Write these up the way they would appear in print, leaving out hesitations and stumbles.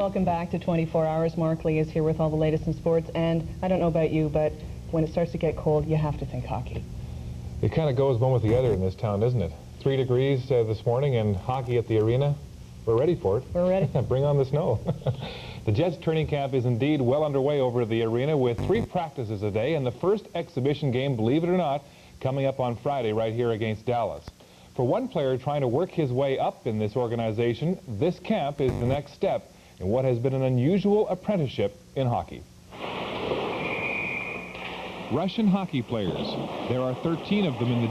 Welcome back to 24 Hours. Mark Lee is here with all the latest in sports, and I don't know about you, but when it starts to get cold, you have to think hockey. It kind of goes one with the other in this town, doesn't it? 3 degrees this morning and hockey at the arena. We're ready for it. We're ready. Bring on the snow. The Jets training camp is indeed well underway over at the arena with 3 practices a day and the first exhibition game, believe it or not, coming up on Friday right here against Dallas. For one player trying to work his way up in this organization, this camp is the next step in what has been an unusual apprenticeship in hockey. Russian hockey players. There are 13 of them in the...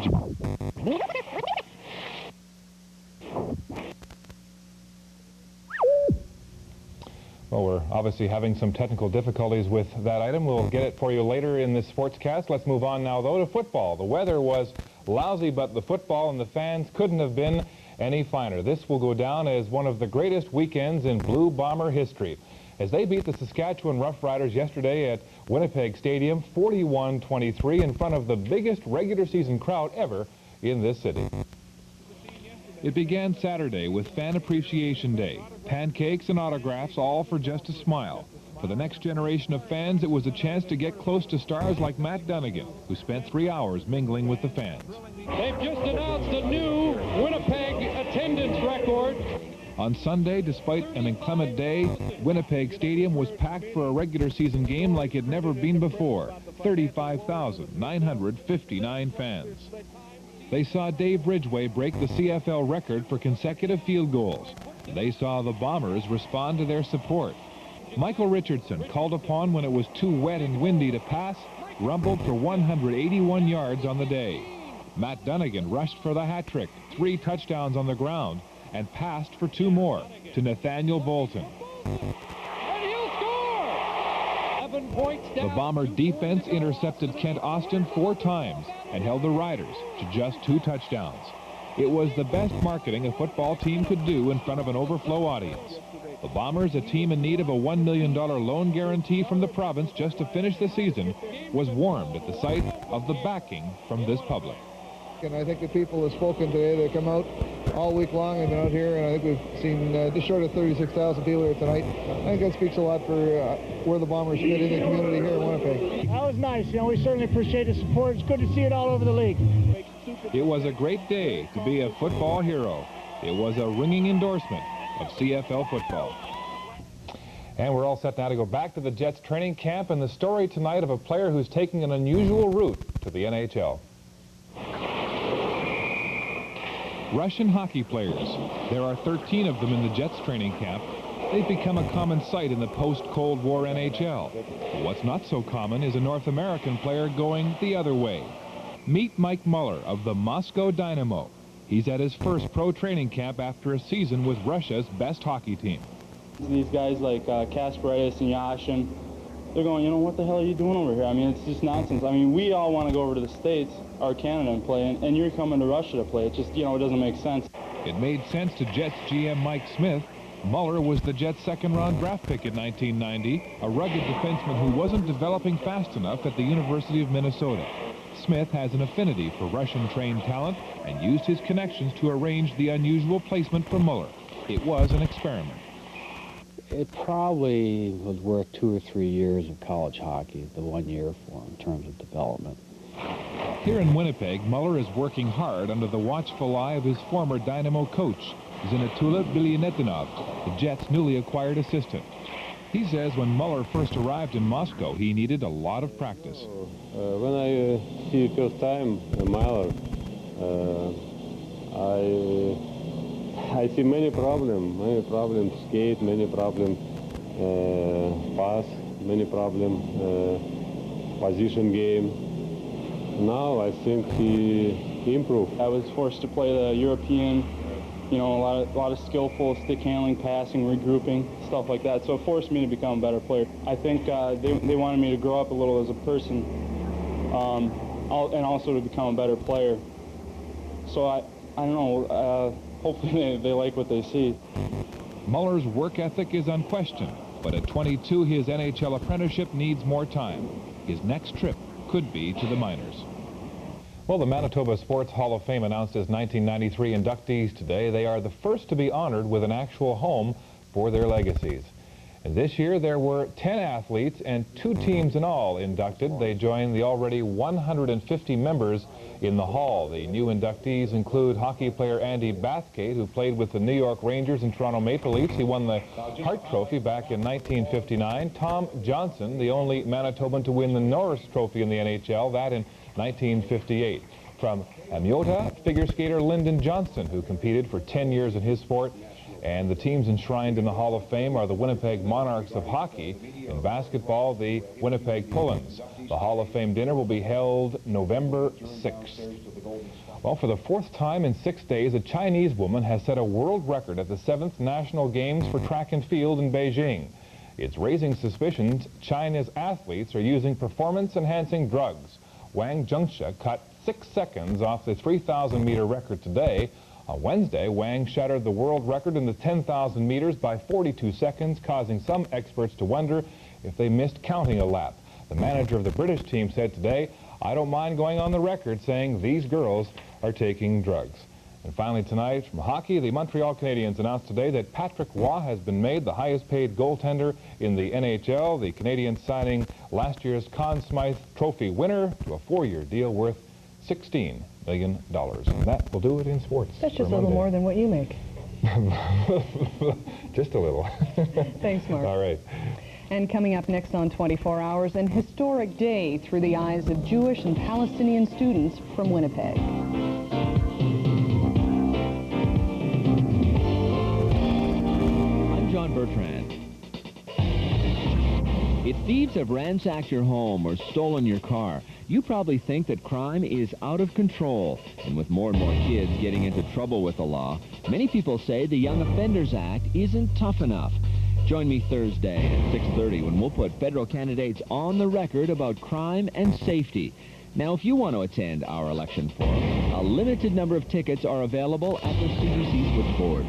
Well, we're obviously having some technical difficulties with that item. We'll get it for you later in this sportscast. Let's move on now, though, to football. The weather was lousy, but the football and the fans couldn't have been any finer. This will go down as one of the greatest weekends in Blue Bomber history, as they beat the Saskatchewan Roughriders yesterday at Winnipeg Stadium 41-23 in front of the biggest regular season crowd ever in this city. It began Saturday with Fan Appreciation Day. Pancakes and autographs, all for just a smile. For the next generation of fans, it was a chance to get close to stars like Matt Dunnigan, who spent 3 hours mingling with the fans. They've just announced a new Winnipeg attendance record. On Sunday, despite an inclement day, Winnipeg Stadium was packed for a regular season game like it never been before. 35,959 fans. They saw Dave Ridgway break the CFL record for consecutive field goals. They saw the Bombers respond to their support. Michael Richardson, called upon when it was too wet and windy to pass, rumbled for 181 yards on the day. Matt Dunnigan rushed for the hat trick, 3 touchdowns on the ground, and passed for 2 more to Nathaniel Bolton. And he'll score! 11 points down. The Bomber defense intercepted Kent Austin 4 times and held the Riders to just 2 touchdowns. It was the best marketing a football team could do in front of an overflow audience. The Bombers, a team in need of a $1 million loan guarantee from the province just to finish the season, was warmed at the sight of the backing from this public. And I think the people have spoken today. They come out all week long and been out here, and I think we've seen just short of 36,000 people here tonight. I think that speaks a lot for where the Bombers fit in the community here in Winnipeg. That was nice. You know, we certainly appreciate the support. It's good to see it all over the league. It was a great day to be a football hero. It was a ringing endorsement of CFL football. And we're all set now to go back to the Jets training camp and the story tonight of a player who's taking an unusual route to the NHL. Russian hockey players. There are 13 of them in the Jets training camp. They've become a common sight in the post-Cold War NHL. But what's not so common is a North American player going the other way. Meet Mike Mueller of the Moscow Dynamo. He's at his first pro training camp after a season with Russia's best hockey team. These guys like Kasparidis and Yashin, they're going, you know, what the hell are you doing over here? I mean, it's just nonsense. I mean, we all want to go over to the States or Canada and play, and you're coming to Russia to play. It just, you know, it doesn't make sense. It made sense to Jets GM Mike Smith. Mueller was the Jets' second-round draft pick in 1990, a rugged defenseman who wasn't developing fast enough at the University of Minnesota. Smith has an affinity for Russian-trained talent and used his connections to arrange the unusual placement for Mueller. It was an experiment. It probably was worth 2 or 3 years of college hockey, the 1 year for him in terms of development. Here in Winnipeg, Mueller is working hard under the watchful eye of his former Dynamo coach, Zinatula Bilyanetinov, the Jets' newly acquired assistant. He says when Mueller first arrived in Moscow, he needed a lot of practice. When I see first time Mueller, I see many problems skate, many problems pass, many problems position game. Now I think he improved. I was forced to play the European, you know, a lot of skillful stick handling, passing, regrouping, stuff like that. So it forced me to become a better player. I think they wanted me to grow up a little as a person, and also to become a better player. So I don't know. Hopefully they like what they see. Mueller's work ethic is unquestioned, but at 22, his NHL apprenticeship needs more time. His next trip could be to the minors. Well, the Manitoba Sports Hall of Fame announced its 1993 inductees today. They are the first to be honored with an actual home for their legacies. And this year there were 10 athletes and 2 teams in all inducted. They joined the already 150 members in the hall. The new inductees include hockey player Andy Bathgate, who played with the New York Rangers and Toronto Maple Leafs. He won the Hart Trophy back in 1959. Tom Johnson, the only Manitoban to win the Norris Trophy in the NHL, that in 1958. From Amiota, figure skater Lyndon Johnston, who competed for 10 years in his sport. And the teams enshrined in the Hall of Fame are the Winnipeg Monarchs of hockey. In basketball, the Winnipeg Pullens. The Hall of Fame dinner will be held November 6th. Well, for the 4th time in 6 days, a Chinese woman has set a world record at the 7th National Games for track and field in Beijing. It's raising suspicions China's athletes are using performance-enhancing drugs. Wang Zhengxia cut 6 seconds off the 3,000-meter record today. On Wednesday, Wang shattered the world record in the 10,000 meters by 42 seconds, causing some experts to wonder if they missed counting a lap. The manager of the British team said today, "I don't mind going on the record saying these girls are taking drugs." And finally tonight, from hockey, the Montreal Canadiens announced today that Patrick Roy has been made the highest-paid goaltender in the NHL. The Canadiens signing last year's Conn Smythe Trophy winner to a 4-year deal worth $16 million. And that will do it in sports. That's just a little more than what you make. Just a little. Thanks, Mark. All right. And coming up next on 24 Hours, an historic day through the eyes of Jewish and Palestinian students from Winnipeg. I'm John Bertrand. If thieves have ransacked your home or stolen your car, you probably think that crime is out of control. And with more and more kids getting into trouble with the law, many people say the Young Offenders Act isn't tough enough. Join me Thursday at 6:30 when we'll put federal candidates on the record about crime and safety. Now, if you want to attend our election forum, a limited number of tickets are available at the CBC switchboard.